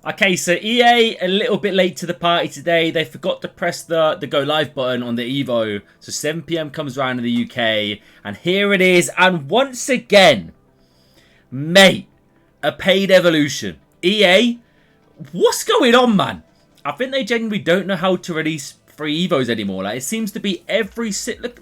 Okay, so EA a little bit late to the party today. They forgot to press the go live button on the Evo. So 7 PM comes around in the UK. And here it is. And once again, mate, a paid evolution. EA, what's going on, man? I think they genuinely don't know how to release free Evos anymore. Like, it seems to be every...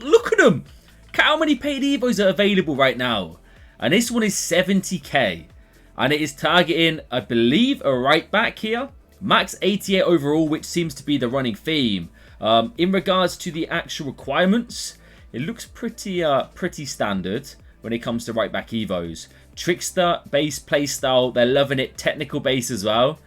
Look at them. Look at how many paid Evos are available right now. And this one is 70k. And it is targeting, I believe, a right back here. Max 88 overall, which seems to be the running theme. In regards to the actual requirements, it looks pretty standard when it comes to right back Evos. Trickster, base playstyle, they're loving it. Technical base as well.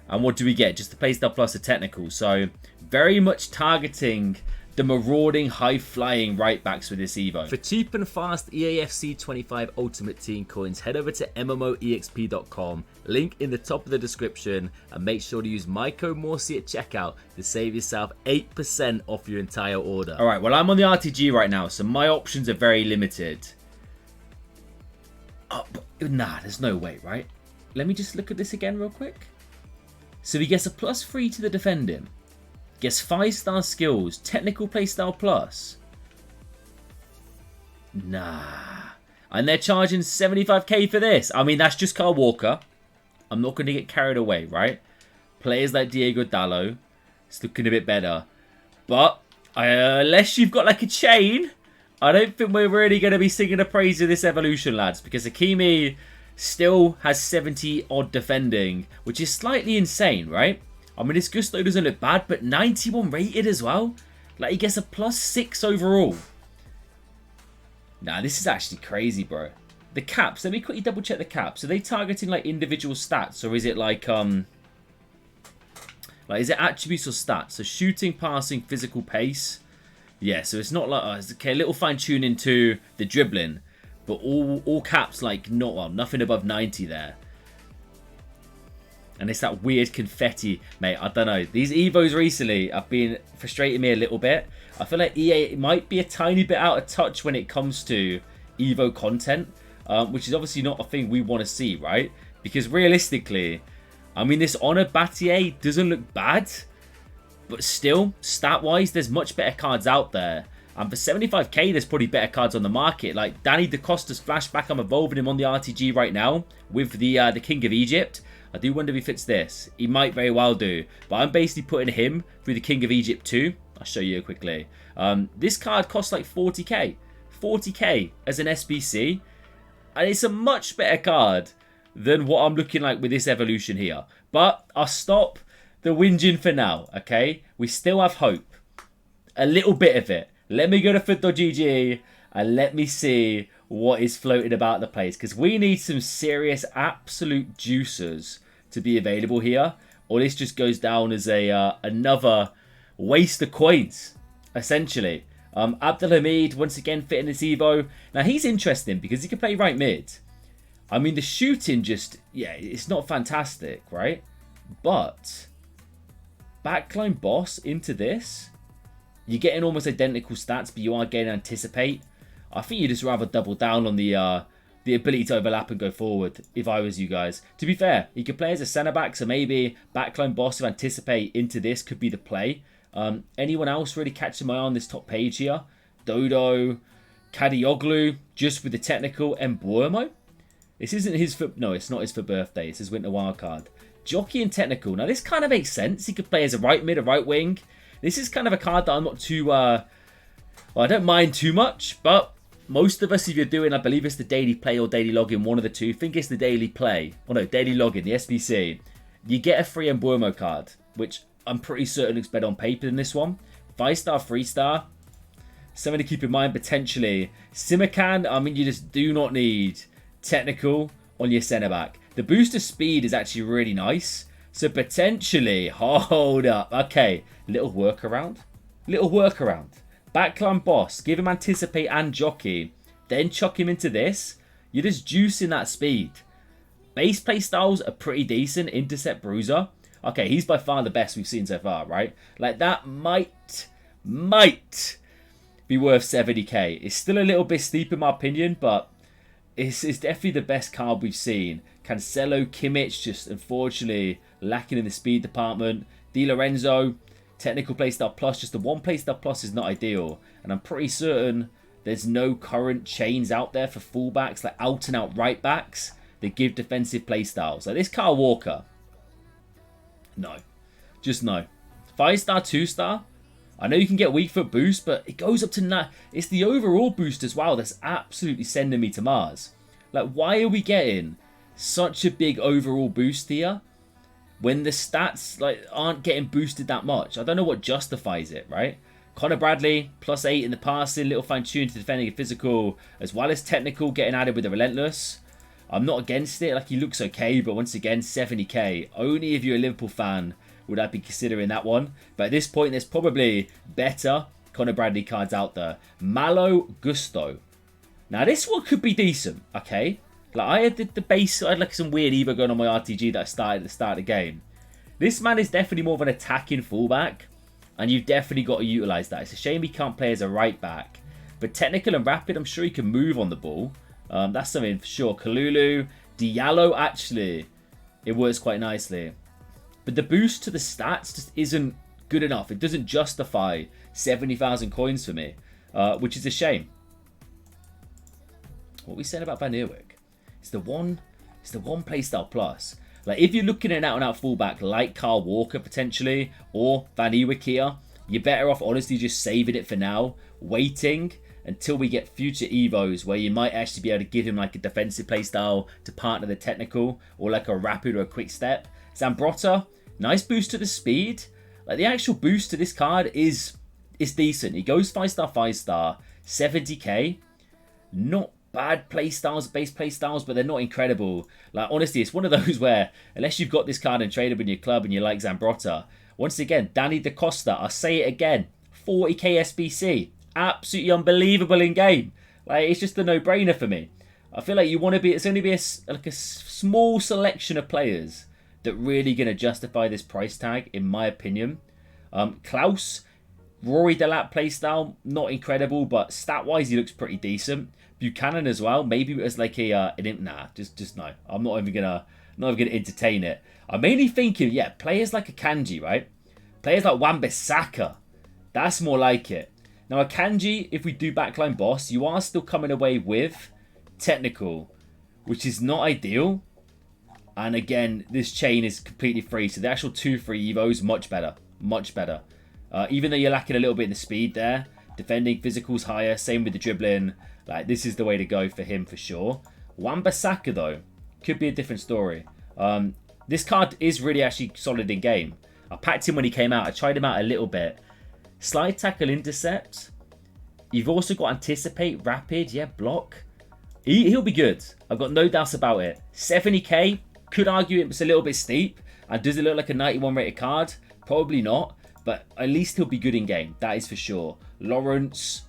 And what do we get? Just the playstyle plus a technical. So, very much targeting the marauding, high-flying right-backs with this Evo. For cheap and fast EAFC 25 Ultimate Team coins, head over to MMOEXP.com, link in the top of the description, and make sure to use my code Morsey at checkout to save yourself 8% off your entire order. Alright, well I'm on the RTG right now, so my options are very limited. Oh, nah, there's no way, right? Let me just look at this again real quick. So he gets a +3 to the defending. Gets 5-star skills. Technical playstyle plus. Nah. And they're charging 75k for this. I mean, that's just Kyle Walker. I'm not going to get carried away, right? Players like Diego Dallo. It's looking a bit better. But, unless you've got like a chain, I don't think we're really going to be singing the praise of this evolution, lads. Because Hakimi still has 70 odd defending, which is slightly insane, right? I mean, this Gusto doesn't look bad, but 91 rated as well. Like, he gets a +6 overall. Nah, this is actually crazy, bro. The caps, let me quickly double check the caps. Are they targeting, like, individual stats? Or is it, like, is it attributes or stats? So, shooting, passing, physical pace. Yeah, so it's not like, okay, a little fine-tuning to the dribbling. But all caps, like, nothing above 90 there. And it's that weird confetti, mate. I don't know. These Evos recently have been frustrating me a little bit. I feel like EA might be a tiny bit out of touch when it comes to Evo content. Which is obviously not a thing we want to see, right? Because realistically, I mean, this Honor Battier doesn't look bad. But still, stat-wise, there's much better cards out there. And for 75k, there's probably better cards on the market. Like Danny DaCosta's flashback, I'm evolving him on the RTG right now with the King of Egypt. I do wonder if he fits this. He might very well do. But I'm basically putting him through the King of Egypt too. I'll show you quickly. This card costs like 40k. 40k as an SBC. And it's a much better card than what I'm looking like with this evolution here. But I'll stop the whinging for now, okay? We still have hope. A little bit of it. Let me go to Foot.gg and let me see what is floating about the place. Because we need some serious absolute juicers to be available here. Or this just goes down as a another waste of coins, essentially. Abdelhamid, once again, fitting this Evo. Now, he's interesting because he can play right mid. I mean, the shooting just, yeah, it's not fantastic, right? But backline boss into this, you're getting almost identical stats, but you are getting anticipate. I think you just rather double down on the ability to overlap and go forward, if I was you guys. To be fair, he could play as a centre-back, so maybe backline boss of anticipate into this could be the play. Anyone else really catching my eye on this top page here? Dodo, Kadioglu, just with the technical, Mbuemo. This isn't his for... No, it's not his for birthday. It's his winter wildcard. Jockey and technical. Now, this kind of makes sense. He could play as a right mid, a right wing. This is kind of a card that I'm not too... well, I don't mind too much, but most of us, if you're doing, I believe it's the daily play or daily login, one of the two. I think it's the daily play. Oh, no, daily login, the SBC. You get a free Mbuemo card, which I'm pretty certain looks better on paper than this one. 5-star, 3-star. Something to keep in mind, potentially. Simakan, I mean, you just do not need technical on your centre-back. The booster speed is actually really nice. So potentially, hold up. Okay, little workaround. Little workaround. Backline boss, give him anticipate and jockey. Then chuck him into this. You're just juicing that speed. Base play styles are pretty decent. Intercept bruiser. Okay, he's by far the best we've seen so far, right? Like, that might be worth 70k. It's still a little bit steep in my opinion, but it's definitely the best card we've seen. Cancelo, Kimmich, just unfortunately lacking in the speed department. Di Lorenzo, technical playstyle plus, just the one playstyle plus is not ideal. And I'm pretty certain there's no current chains out there for fullbacks, like out and out right backs, that give defensive playstyles. Like this Kyle Walker, no. Just no. 5-star, 2-star. I know you can get weak foot boost, but it goes up to 9. It's the overall boost as well that's absolutely sending me to Mars. Like, why are we getting such a big overall boost here when the stats aren't getting boosted that much? I don't know what justifies it, right? Connor Bradley, +8 in the passing, little fine-tuned to defending and physical, as well as technical, getting added with the relentless. I'm not against it. Like, he looks okay, but once again, 70k. Only if you're a Liverpool fan would I be considering that one. But at this point, there's probably better Connor Bradley cards out there. Malo Gusto. Now, this one could be decent, okay? Like, I had the base, I had like some weird Evo going on my RTG that I started at the start of the game. This man is definitely more of an attacking fullback, and you've definitely got to utilise that. It's a shame he can't play as a right back. But technical and rapid, I'm sure he can move on the ball. That's something for sure. Kalulu, Diallo, actually, it works quite nicely. But the boost to the stats just isn't good enough. It doesn't justify 70,000 coins for me, which is a shame. What are we saying about Van Eerwyk? It's the one playstyle plus. Like, if you're looking at an out-and-out fullback like Kyle Walker potentially, or Van Eerwyk here, you're better off honestly just saving it for now, waiting until we get future Evos where you might actually be able to give him like a defensive playstyle to partner the technical, or like a rapid or a quick step. Zambrotta, nice boost to the speed. Like, the actual boost to this card is decent. He goes 5-star, 5-star, 70k. Not bad playstyles, base playstyles, but they're not incredible. Like, honestly, it's one of those where, unless you've got this card and traded in your club and you like Zambrotta, once again, Danny Da Costa, I'll say it again, 40k SBC. Absolutely unbelievable in game. Like, it's just a no-brainer for me. I feel like you want to be, it's only be a small selection of players that really going to justify this price tag, in my opinion. Klaus, Rory Delap playstyle, not incredible, but stat-wise, he looks pretty decent. Buchanan as well, maybe it was like just no. I'm not even gonna entertain it. I'm mainly thinking, yeah, players like a Kanji, right? Players like Wan-Bissaka, that's more like it. Now, a Kanji, if we do backline boss, you are still coming away with technical, which is not ideal. And again, this chain is completely free, so the actual 2-3 Evos, much better. Much better. Even though you're lacking a little bit in the speed there, defending, physical's higher, same with the dribbling. Like, this is the way to go for him for sure. Wan-Bissaka, though, could be a different story. This card is really actually solid in game. I packed him when he came out. I tried him out a little bit. Slide tackle intercept. You've also got anticipate, rapid, yeah, block. He'll be good. I've got no doubts about it. 70k. Could argue it's a little bit steep. And does it look like a 91 rated card? Probably not. But at least he'll be good in game. That is for sure. Lawrence.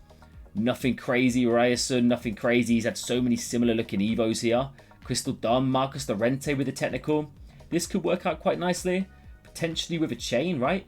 Nothing crazy. Ryerson. Nothing crazy. He's had so many similar looking Evos here. Crystal Dunn. Marcus Llorente with the technical. This could work out quite nicely. Potentially with a chain, right?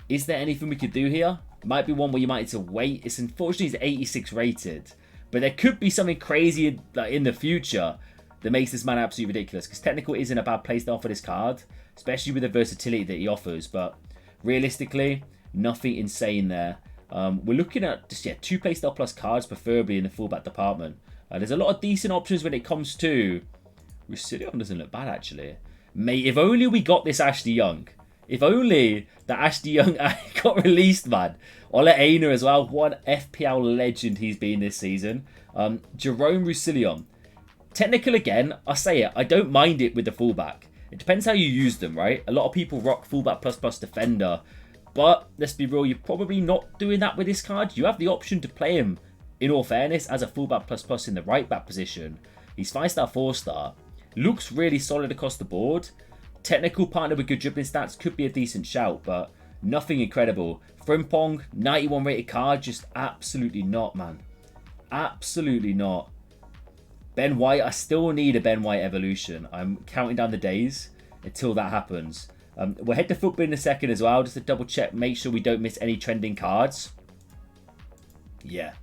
Is there anything we could do here? Might be one where you might need to wait. It's unfortunately it's 86 rated. But there could be something crazy in the future that makes this man absolutely ridiculous. Because technical isn't a bad playstyle for this card. Especially with the versatility that he offers. But realistically, nothing insane there. We're looking at just 2 playstyle plus cards, preferably in the fullback department. There's a lot of decent options when it comes to... Rusilion doesn't look bad, actually. Mate, if only we got this Ashley Young. If only that Ashley Young got released, man. Ole Aina as well. What an FPL legend he's been this season. Jerome Rusilion. Technical again, I say it. I don't mind it with the fullback. It depends how you use them, right? A lot of people rock fullback plus defender. But let's be real, you're probably not doing that with this card. You have the option to play him, in all fairness, as a fullback plus in the right back position. He's 5-star, 4-star. Looks really solid across the board. Technical partner with good dribbling stats could be a decent shout, but nothing incredible. Frimpong, 91 rated card, just absolutely not, man. Absolutely not. Ben White, I still need a Ben White evolution. I'm counting down the days until that happens. We'll head to football in a second as well, just to double check, make sure we don't miss any trending cards. Yeah.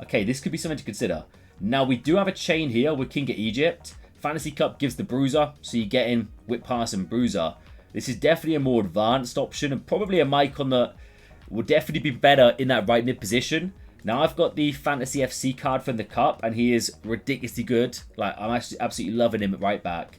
Okay, this could be something to consider. Now, we do have a chain here with King of Egypt. Fantasy Cup gives the bruiser, so you're getting whip pass and bruiser. This is definitely a more advanced option and probably a Maicon that will definitely be better in that right mid position. Now I've got the Fantasy FC card from the Cup and he is ridiculously good. Like, I'm actually absolutely loving him at right back.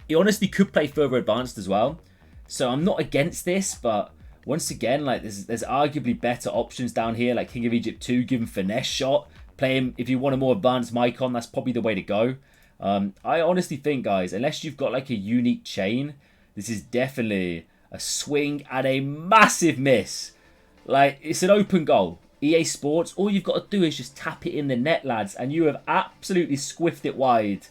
He honestly could play further advanced as well. So I'm not against this, but once again, like there's arguably better options down here, like King of Egypt 2, give him finesse shot. Play him, if you want a more advanced Maicon, that's probably the way to go. I honestly think, guys, unless you've got like a unique chain, this is definitely a swing and a massive miss. Like, it's an open goal. EA Sports, all you've got to do is just tap it in the net, lads, and you have absolutely squiffed it wide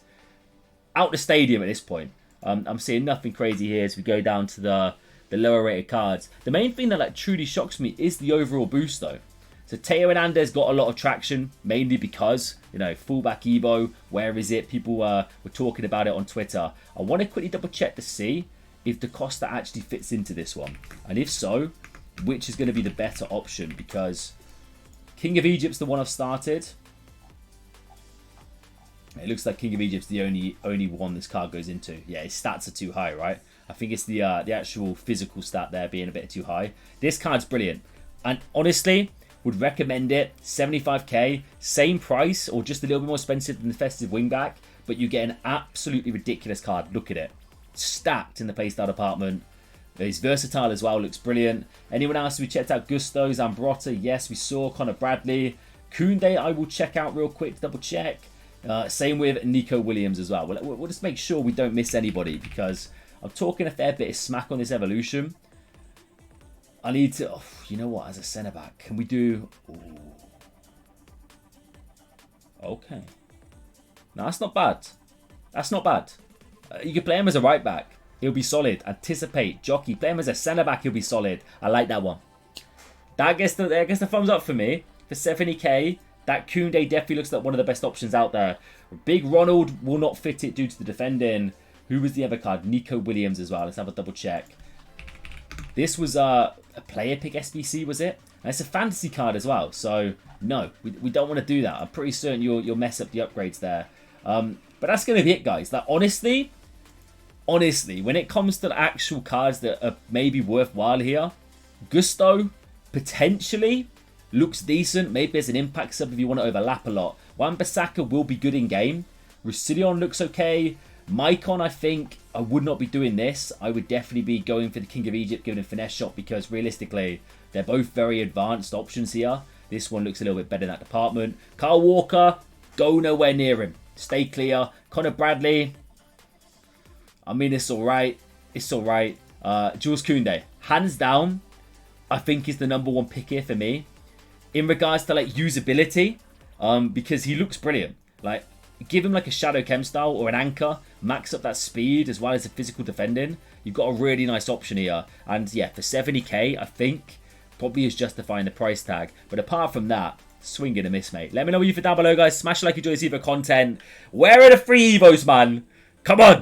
out the stadium at this point. I'm seeing nothing crazy here as we go down to the lower rated cards. The main thing that like truly shocks me is the overall boost though. So Teo Hernandez got a lot of traction, mainly because, you know, Fullback Evo, where is it? People were talking about it on Twitter. I want to quickly double check to see if Da Costa actually fits into this one. And if so, which is going to be the better option, because King of Egypt's the one I've started. It looks like King of Egypt's the only one this card goes into. Yeah, his stats are too high, right? I think it's the actual physical stat there being a bit too high. This card's brilliant. And honestly, would recommend it. 75k, same price or just a little bit more expensive than the Festive Wingback, but you get an absolutely ridiculous card. Look at it. Stacked in the playstyle department. He's versatile as well, looks brilliant. Anyone else? We checked out Gusto, Zambrotta, yes, we saw Connor Bradley. Koundé, I will check out real quick, double check. Same with Nico Williams as well. We'll just make sure we don't miss anybody, because I'm talking a fair bit of smack on this evolution. I need to... Oh, you know what? As a centre-back, can we do... Ooh. Okay. No, that's not bad. That's not bad. You can play him as a right-back. He'll be solid. Anticipate. Jockey. Play him as a centre-back. He'll be solid. I like that one. That gets the thumbs up for me. For 70k, that Koundé definitely looks like one of the best options out there. Big Ronald will not fit it due to the defending. Who was the other card? Nico Williams as well. Let's have a double check. This was a player pick SBC, was it? And it's a fantasy card as well. So, no, we don't want to do that. I'm pretty certain you'll mess up the upgrades there. But that's going to be it, guys. Like, honestly, when it comes to the actual cards that are maybe worthwhile here, Gusto potentially looks decent. Maybe as an impact sub if you want to overlap a lot. Wan-Bissaka will be good in game. Roussillon looks okay. Maicon, I think I would not be doing this. I would definitely be going for the King of Egypt, giving a finesse shot, because realistically, they're both very advanced options here. This one looks a little bit better in that department. Kyle Walker, go nowhere near him. Stay clear. Connor Bradley, I mean, it's alright. It's alright. Jules Koundé, hands down, I think is the #1 pick here for me. In regards to like usability, because he looks brilliant. Like, give him like a Shadow Chem style or an anchor, max up that speed as well as the physical defending. You've got a really nice option here. And yeah, for 70k, I think probably is justifying the price tag. But apart from that, swing and a miss, mate. Let me know what you think down below, guys. Smash like you enjoy this Evo content. Where are the free Evos, man? Come on!